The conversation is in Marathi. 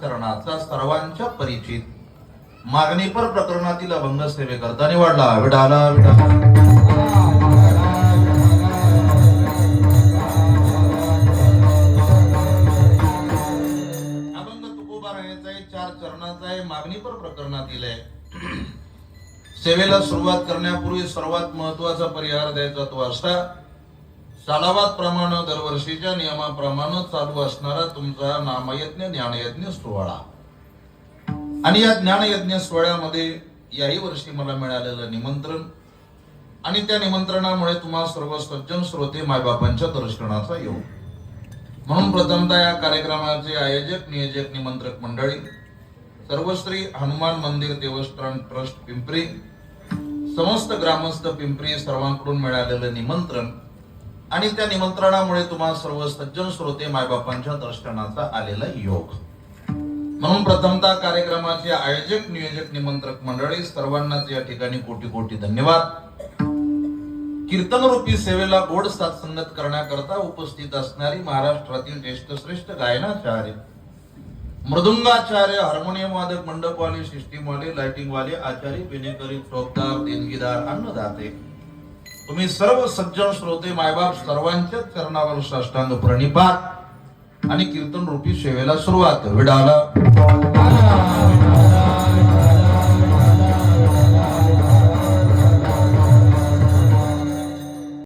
करण्याचा सर्वांच्या परिचित मागणीपर प्रकरणातील अभंग सेवेकरता निवडला विडाला विडाला अभंग तुकोबा राहायचा आहे, 4 चरणाचा आहे, मागणीपर प्रकरणातील आहे. सेवेला सुरुवात करण्यापूर्वी सर्वात महत्वाचा परिहार द्यायचा तो असता सालावाद प्रमाणे दरवर्षीच्या नियमाप्रमाणे चालू असणारा तुमचा नामयज्ञ ज्ञानयज्ञ सोहळा. आणि या ज्ञानयज्ञ सोहळ्यामध्ये याही वर्षी मला मिळालेलं निमंत्रण आणि त्या निमंत्रणामुळे तुम्हा सर्व सज्जन श्रोते मायबापांच्या दर्शनाचा योग. म्हणून प्रथमतः या कार्यक्रमाचे आयोजक नियोजक निमंत्रक मंडळी, सर्वश्री हनुमान मंदिर देवस्थान ट्रस्ट पिंपरी, समस्त ग्रामस्थ पिंपरी सर्वांकडून मिळालेलं निमंत्रण आणि त्या निमंत्रणामुळे तुम्हा सर्व सज्जन श्रोते मायबापांच्या दर्शनाचा आलेला योग. म्हणून प्रथमतः कार्यक्रमाचे आयोजक नियोजक निमंत्रक मंडळी सर्वांनाच या ठिकाणी कोटी कोटी धन्यवाद. कीर्तन रूपी सेवेला गोड साथसंगत करण्याकरता उपस्थित असणारी महाराष्ट्रातील ज्येष्ठ श्रेष्ठ गायनाचार्य, मृदुंगाचार्य, हार्मोनियम वादक, मंडपवाले, सिस्टीमवाले, लाइटिंगवाले, आचार्य, विनेकरी, ठोकदार, देणगीदार, अन्नदाते, तुम्ही सर्व सज्जन श्रोते मायबाप सर्वांच्या चरणावर साष्टांग प्रणिपात आणि कीर्तन रूपी सेवेला सुरुवात विडाला